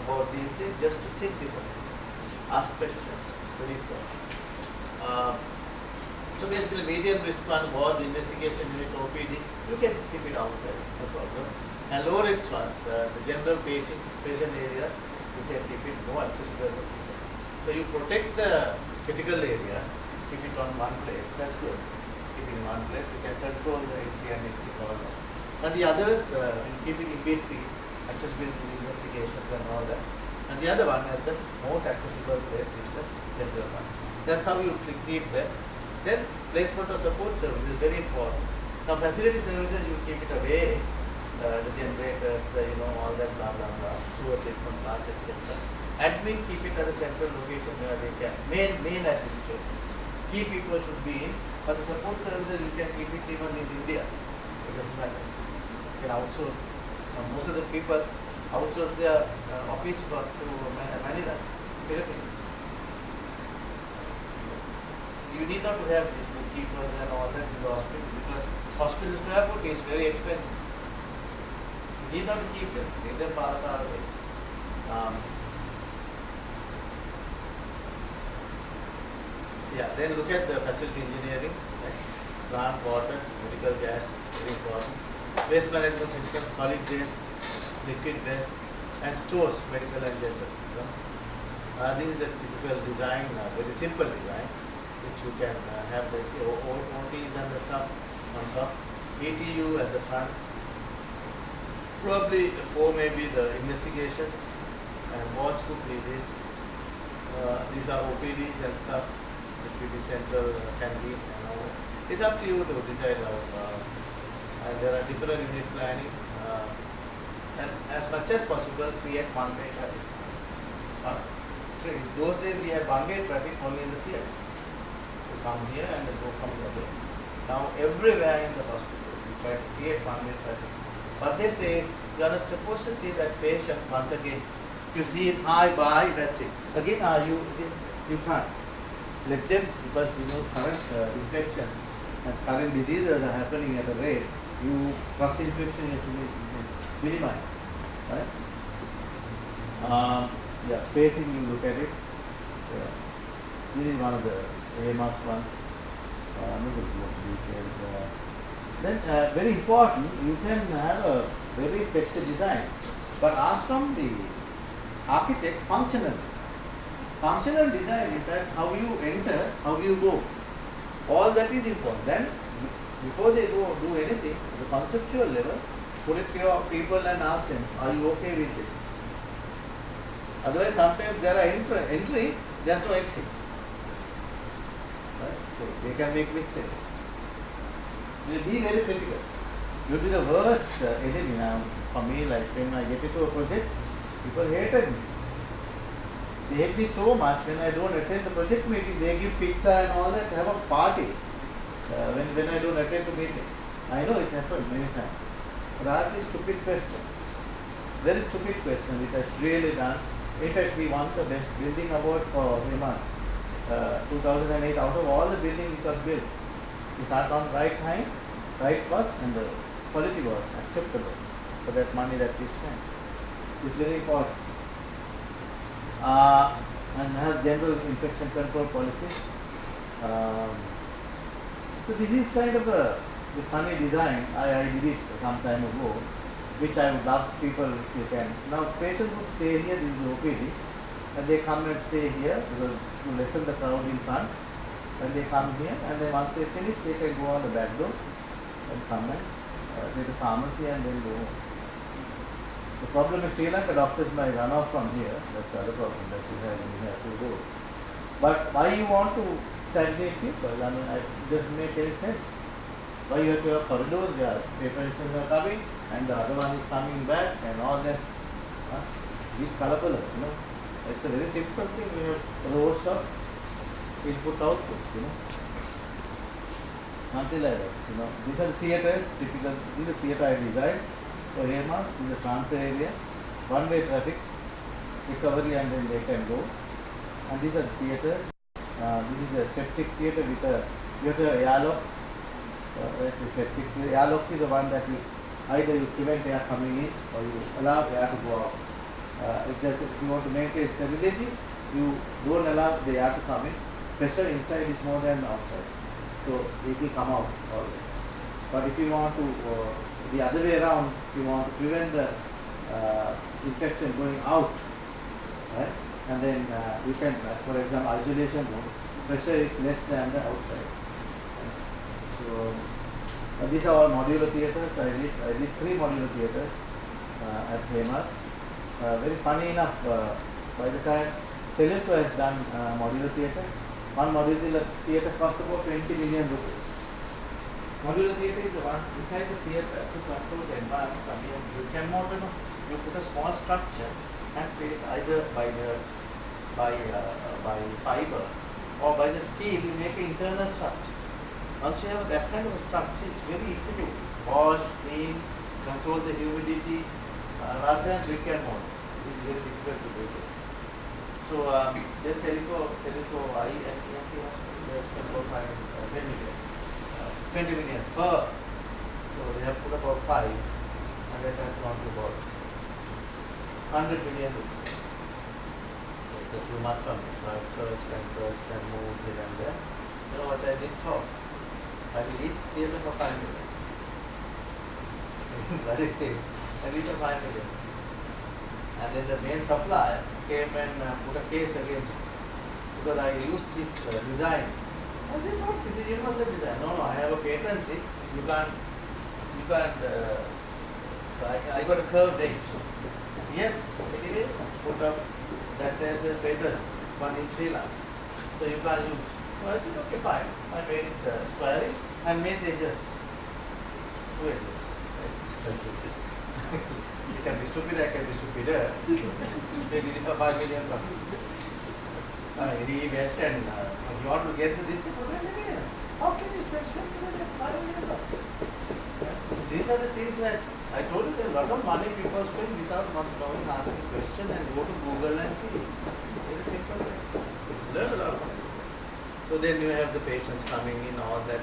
about these things just to think differently. Ask questions, very important. So basically, medium risk one wards, investigation unit, OPD, you can keep it outside, no problem. And low risk ones, the general patient areas, you can keep it no accessible to people. So you protect the critical areas, keep it on one place, that's good. Keep it in one place, you can control the entry and exit all that. And the others, you keep it in between, accessibility to investigations and all that. And the other one, at the most accessible place is the general one. That's how you keep that. Then placement of support services is very important. Now facility services, you keep it away, the generators, all that blah blah blah, sewer treatment plants, etc. Admin, keep it at the central location where they can. Main administrators. Key people should be in, but the support services you can keep it even in India. It doesn't matter. You can outsource this. Now, most of the people outsource their office work to Manila, Philippines. You need not to have these bookkeepers and all that in the hospital because hospital square foot is very expensive. You Need not to keep them, leave them far, far away. Yeah, then look at the facility engineering, right? Plant, water, medical gas, very important. Waste management system, solid waste, liquid waste, and stores, medical and general. You know? This is the typical design, very simple design, which you can have the OTs and the stuff on top, ETU at the front. Probably 4 may be the investigations, and watch could be this. These are OPDs and stuff, which will be central canteen and all. It's up to you to decide how. And there are different unit planning, and as much as possible create one-way traffic. Those days we had one-way traffic only in the theatre. You come here and then go from there. Now everywhere in the hospital we try to create one-way traffic. But they say you are not supposed to see that patient once again. You see him, hi, bye, that's it. Again, you can't. Let them, because you know current infections and current diseases are happening at a rate. You cross-infection is to be minimized, right? Yeah, spacing, you look at it. This is one of the AMOS ones. Details. Then very important, you can have a very sexy design, but ask from the architect functional design. Functional design is that how you enter, how you go. All that is important. Then before they go do anything, at the conceptual level, put it to your people and ask them, are you okay with this? Otherwise, sometimes there are entry, there is no exit. Right? So they can make mistakes. You will be very critical. You will be the worst enemy now for me. Like when I get into a project, people hated me. They hate me so much when I don't attend the project meeting. They give pizza and all that, have a party. When I don't attend to meetings. I know it happened many times. But ask these stupid questions. Very stupid question which has really done. In fact, we won the best building award for HEMAS 2008. Out of all the buildings it was built, we started on the right time, right cost, and the quality was acceptable for that money that we spent. It's very important. And has general infection control policies. So this is kind of a funny design. I did it some time ago, which I would love people if they can. Now patients would stay here, this is OPD, and they come and stay here because to lessen the crowd in front. And they come here, and then once they finish, they can go on the back door and come and there's a pharmacy and then go home. The problem in Sri Lanka, doctors might run off from here. That's the other problem that we have when we have 2 doors. But why you want to stagnate people? I mean, it doesn't make any sense. Why you have to have corridors where patients are coming and the other one is coming back and all that. It's colorful, you know. It's a very simple thing. We have rows of input outputs, you know. Something like that, you know. These are the theatres, typical. This is a theatre I designed for HEMAS. This is a transfer area, one-way traffic, recovery, and then they can go. And these are the theatres. This is a septic theatre with you have a airlock. That's a septic. The airlock is the one that either you prevent air coming in or you allow air to go out. If you want to maintain sterility, you don't allow the air to come in. Pressure inside is more than outside, so it will come out always. But if you want to, the other way around, if you want to prevent the infection going out, right? And then you can, for example, isolation rooms, pressure is less than the outside. So these are all modular theatres. I did 3 modular theatres at HEMAS. Very funny enough, by the time Cellular has done modular theatre, one modular theatre cost about 20 million rupees. Modular theatre is the one inside the theatre to control the environment. I mean, you can you put a small structure and create either by fiber or by the steel. You make an internal structure. Once you have that kind of a structure, it's very easy to wash, clean, control the humidity, rather than brick and mortar. It's very difficult to do this. So then Celico I and EMT hospital, they have spent about 20 million per. So they have put about 5. and it has gone to about 100 million rupees. So it was too much for me. So I searched and moved here and there. You know what I did for? I did each theatre for 5 million. Same bloody thing. I did for 5 million. And then the main supplier came and put a case against me because I used his design. I said, what? This is universal design. No, I have a patent. See, you can't. I got a curved edge. Yes, anyway, put up that as a patent one in Sri Lanka. So you can't use. So I said, okay, fine. I made it squarish and made the edges two edges. You can be stupid, I can be stupider. They did it for $5 million. He went and you want to get this, how can you spend $5 million? So these are the things that I told you, there are a lot of money people spend without not knowing, asking a question and go to Google and see. Very simple things. Learn a lot of money. So then you have the patients coming in, all that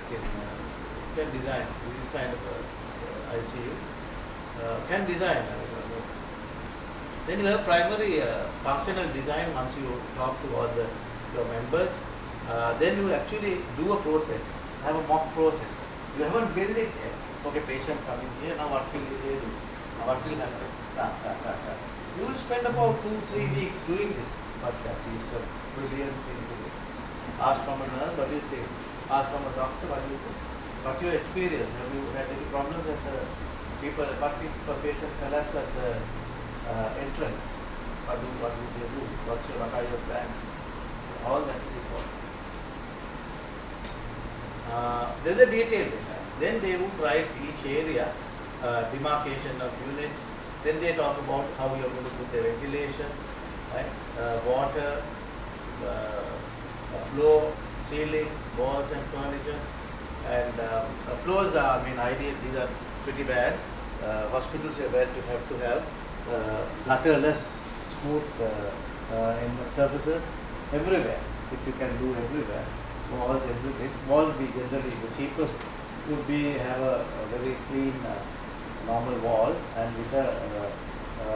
can design. This is kind of a ICU. Can design. Then you have primary functional design once you talk to all your members. Then you actually do a process, have a mock process. You haven't built it yet. Okay, patient coming here, now what will they do? Now what will happen? You will spend about 2-3 weeks doing this. First that is a brilliant thing to do. Ask from a nurse, what do you think? Ask from a doctor, what do you think? What's your experience? Have you had any problems at the people, what if a patient collapses at the entrance? What do they do? What are your plans? All that is important. Then the detailed design. Then they would write each area, demarcation of units. Then they talk about how you are going to put the ventilation, right? Water, floor, ceiling, walls and furniture. And floors are, ideal, these are pretty bad. Hospitals are bad to have gutterless, smooth surfaces everywhere. If you can do everywhere, walls, everything. Walls be generally the cheapest would be have a very clean normal wall and with a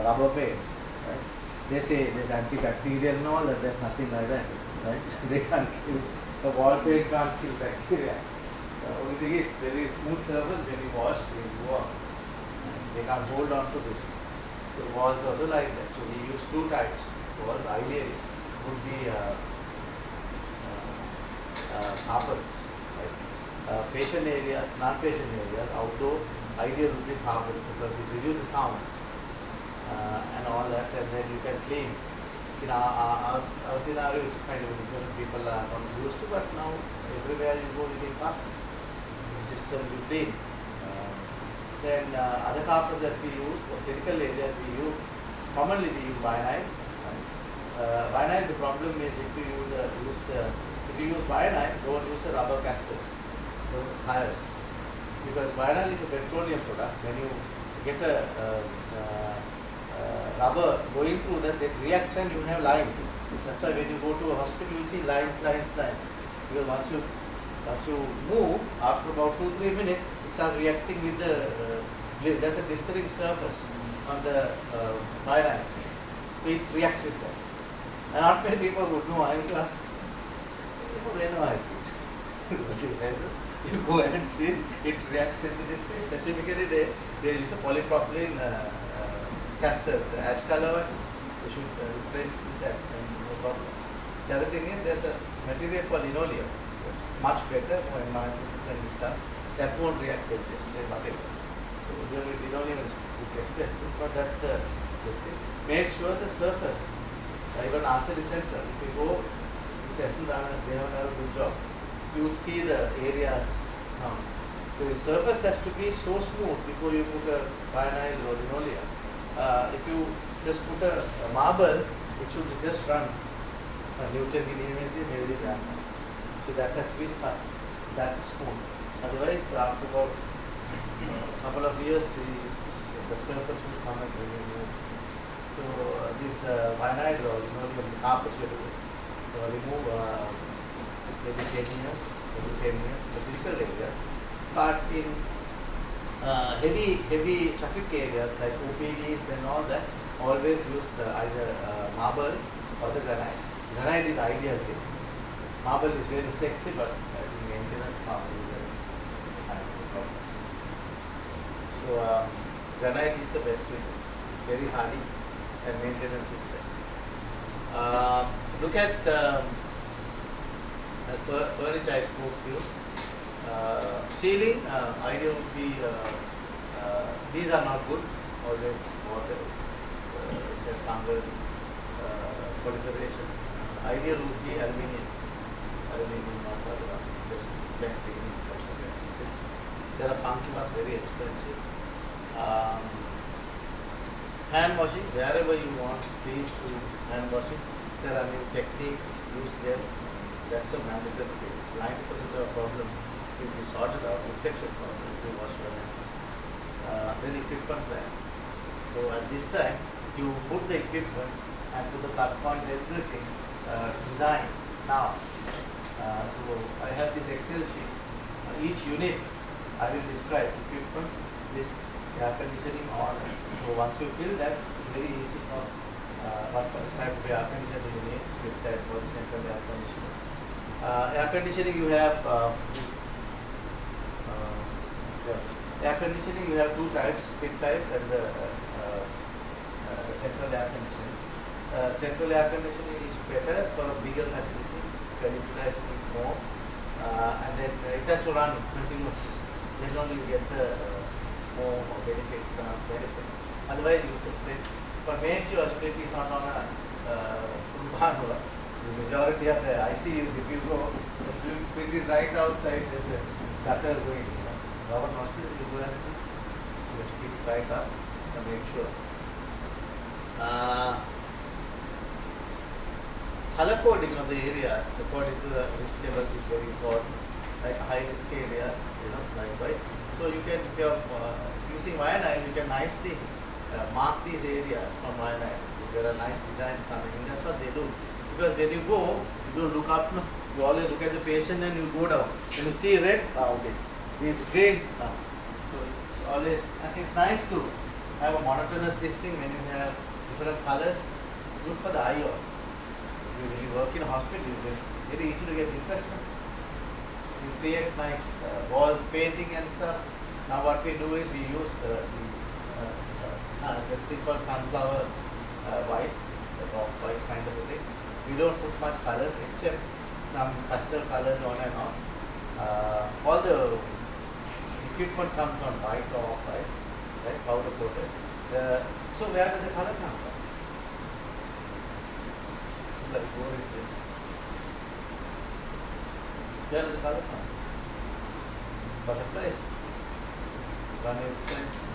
rubber paint. Right? They say there's antibacterial and all that. There's nothing like that. Right? They can't kill the wall paint can't kill bacteria. The only thing is very smooth surface when you wash, they go on. They can't hold on to this. So walls also like that. So we use two types. Walls ideally would be carpets. Right? Patient areas, non-patient areas, outdoor, ideal would be carpet because it reduces sounds and all that, and then you can clean. In our scenario, it's kind of different. People are not used to, but now everywhere you go, you get carpets. The system you clean. Then other carpets that we use, the critical areas we use, commonly we use vinyl. Vinyl, the problem is if you use vinyl, don't use the rubber casters, don't tires. Because vinyl is a petroleum product. When you get a rubber going through that, it reacts and you have lines. That's why when you go to a hospital, you see lines. Because once you move, after about 2-3 minutes, it starts reacting with there's a blistering surface on the vinyl. So it reacts with that. And not many people would know. I will ask, people know I you go and see it reacts with this. Specifically, they use a polypropylene caster, the ash color one. You should replace with that, and no problem. The other thing is there's a material called linoleum. It's much better, more environmental friendly stuff. That won't react with this, whatever. So usually linoleum is expensive, but that's the thing. Make sure the surface, even Asari Center, if you go to Tesla, they have done a good job. You would see the areas. The surface has to be so smooth before you put a vinyl or linoleum. If you just put a marble, it should just run. Newton elementary heavily ran. So that has to be such, that smooth. Otherwise, after about a couple of years, the surface will come and remove. So this vinyl or linoleum carpets will do this. So remove maybe 10 years, in the critical areas. But in heavy traffic areas like OPDs and all that always use either marble or the granite. Granite is the ideal thing. Marble is very sexy, but I think maintenance marble is a problem. So granite is the best way. It's very hardy and maintenance is less. Look at furniture I spoke to you. Ceiling, idea would be, these are not good, always water, just fungal proliferation. Ideal would be aluminium. Aluminium ones are the ones, just plain cleaning. There are funky ones, very expensive. Hand washing, wherever you want, please do hand washing. There are new techniques used there. That's a mandatory thing. 90% of problems will be sorted out, infection problems, if you wash your hands. Then equipment plan. So at this time, you put the equipment and put the plug points, everything designed now. So I have this Excel sheet. Each unit, I will describe equipment, this air conditioning on. So once you fill that, it's very easy for what type of air conditioning you need, split type or central air conditioning. Air conditioning you have air conditioning you have two types, split type and the central air conditioning. Central air conditioning is better for a bigger facility, you can utilize it more, and then it has to run continuously. Then only you get the more benefit. Otherwise use the splits. But make sure split is not on a the majority of the ICUs, if you go, the split is right outside, there's a gutter going. Government hospital, you go and see, you split right up to make sure. Color coding of the areas according to the risk levels is very important, like high risk areas, likewise. So you can, if you are using vinyl, you can nicely mark these areas from vinyl. There are nice designs coming in, that's what they do. Because when you go, you don't look up, you always look at the patient and you go down. When you see red, okay, this green, so it's always, and it's nice to have a monotonous this thing when you have different colors, good for the eye also. When you work in a hospital, it's very easy to get impressed. You create nice wall painting and stuff. Now what we do is we use this thing called sunflower white, like off-white kind of a thing. We don't put much colors except some pastel colors on and off. All the equipment comes on white or off-white, right, powder coated. So where does the color come from? Like what is this? Where does the color come? Butterflies. One instance,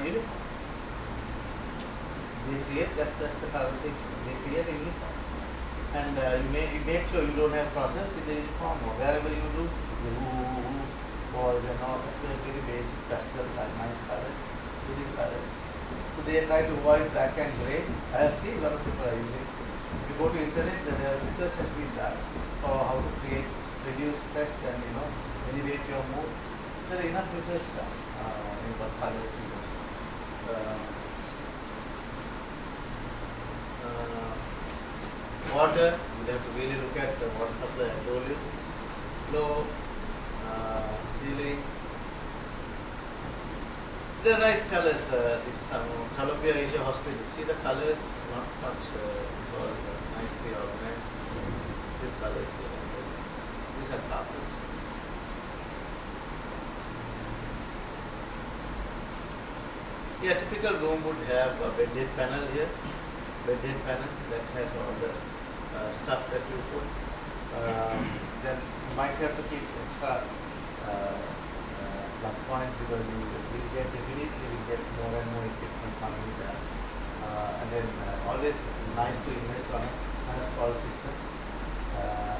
uniform. They create, that's the color thing. They create a uniform. And you make sure you don't have process in the uniform or wherever you do, balls and all, very basic pastel, nice colors, soothing colors. So they try to avoid black and grey. I have seen a lot of people are using. If you go to internet, there research has been done for how to reduce stress and elevate your mood. There is enough research done in what colors to use. Water, you have to really look at the water supply. I told you. Flow, ceiling. They are nice colors this time. Columbia Asia Hospital. See the colors, not much. It's all nicely organized. Good colors here. These are carpets. Yeah, typical room would have a bedded panel here. Bedded panel that has all the stuff that you put. Then you might have to keep extra plug points because you will get more and more equipment coming there. And then always nice to invest on a nice call system.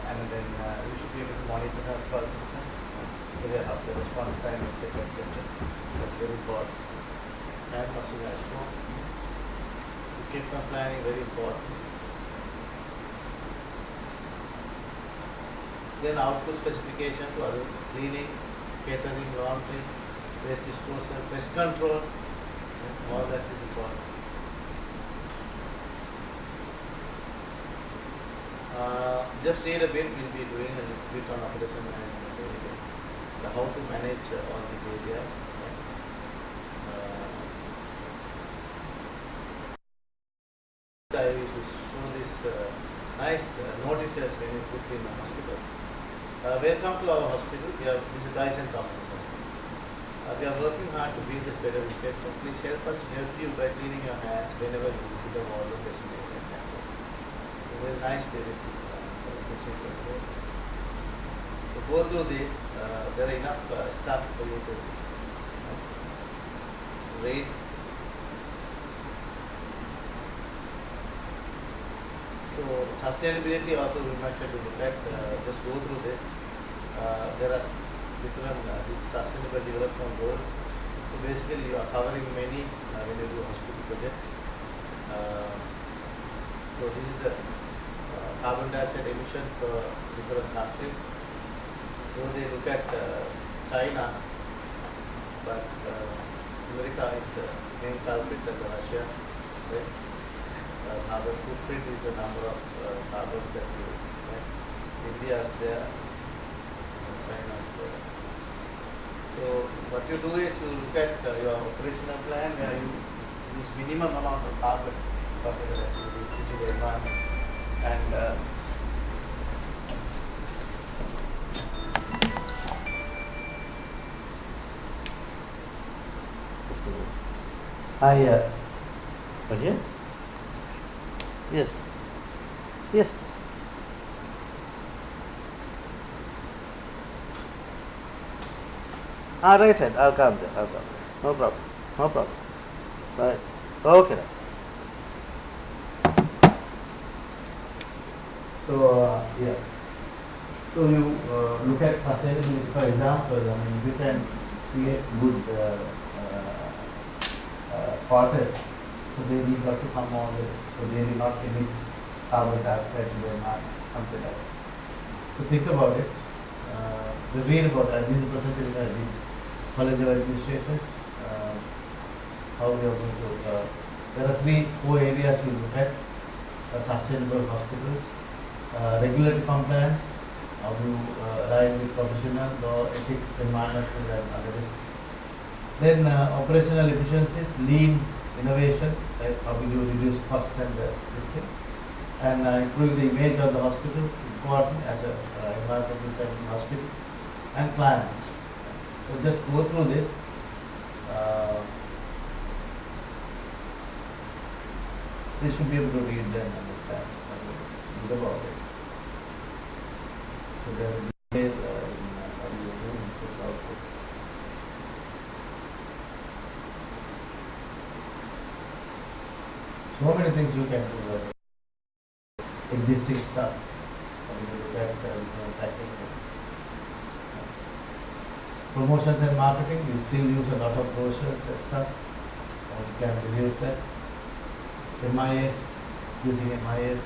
And then you should be able to monitor the call system, whether up the response time, etc. That's very important. Time watching as well. Equipment planning very important. Then output specification to other cleaning, catering, laundry, waste disposal, pest control, all that is important. Just read a bit, we'll be doing a little bit on operation management, how to manage all these areas. I used to show this nice notices when you put in a hospital. Welcome to our hospital. This is Guy's and Thompson's hospital. We are working hard to beat the spread of infection. Please help us to help you by cleaning your hands whenever you visit a ward or patient area. Very nice day. So go through this. There are enough stuff for you to read. So sustainability also we might try to look at. Just go through this. There are different these sustainable development goals. So basically you are covering many when you do hospital projects. So this is the carbon dioxide emission for different countries. Though they look at China, but America is the main culprit and Russia. Right? Carbon footprint is the number of carbons that you right? India is there, and China is there. So what you do is you look at your operational plan where you use minimum amount of carbon whatever that you do to the environment. And but here? Yes. Yes. Right. I'll come there. No problem. Right. Okay. Right. So So you look at sustainability. For example, you can create good faucet, so they need not to come all the way. So they will not emit carbon dioxide to the environment, something like that. So think about it. Read about it. This is presented in the College of Administrators. How we are going to. There are 4 areas you look at: sustainable hospitals, regulatory compliance, how you align with professional law, ethics, environmental, and other risks. Then operational efficiencies, lean innovation, right? How will you reduce cost and this thing, and improving the image of the hospital, important as a environmental friendly hospital, and clients. So just go through this. They should be able to read and understand something about it. So there's a detail in how you do inputs, outputs. So many things you can do as existing stuff. When you look at packing. Promotions and marketing, we still use a lot of brochures and stuff. And you can reduce that. MIS, using MIS.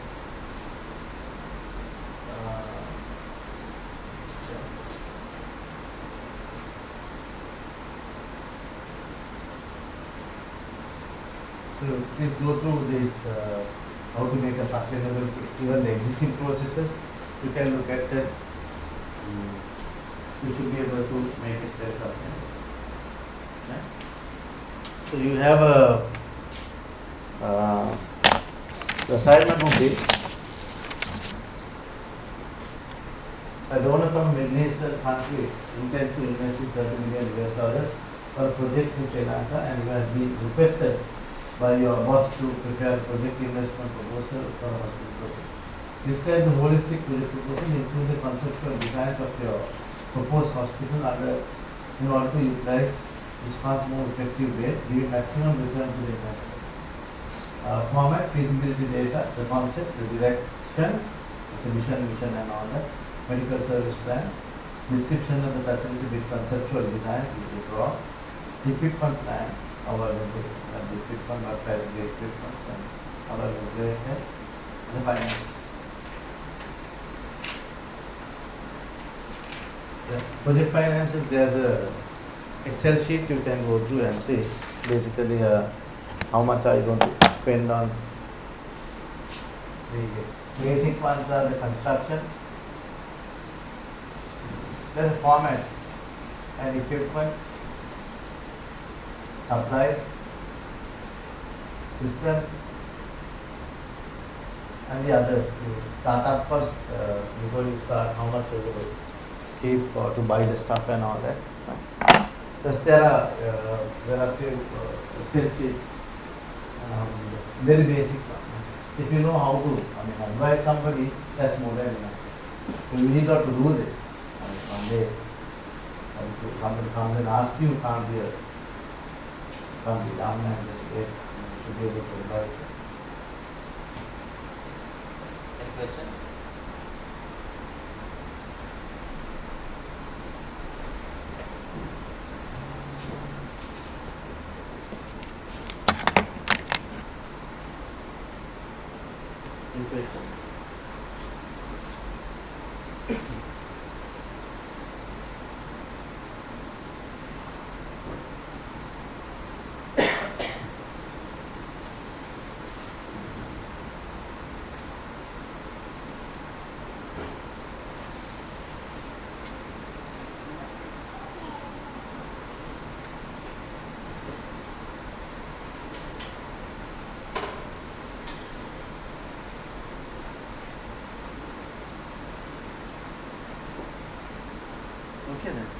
So please go through this, how to make a sustainable, even the existing processes, you can look at that. You should be able to make it very sustainable. Okay? So you have the assignment would be a donor from a Middle Eastern country intends to invest $30 million for a project in Sri Lanka, and you have been requested by your boss to prepare a project investment proposal for a hospital project. Describe the holistic project proposal, include the conceptual designs of your proposed hospital in order to utilize this funds more effective way, give maximum return to the investor. Format, feasibility data, the concept, the direction, it's a mission and all that, medical service plan, description of the facility with conceptual design, you draw, equipment plan, how are going to the equipment, what type of equipment, and how are going to place them, the financials. Yeah. Project finances, there's a Excel sheet you can go through and see basically how much are you going to spend on. The basic ones are the construction. There's a format and equipment, supplies, systems, and the others. You start up first before you start, how much you're going to keep to buy the stuff and all that. Thus there are few Excel sheets, very basic one. If you know how to, advise somebody, that's more than enough. You really got to do this. One day, if somebody comes and asks you, can't be dumb and just wait. You should be able to advise them. Any questions? Any questions? Okay then.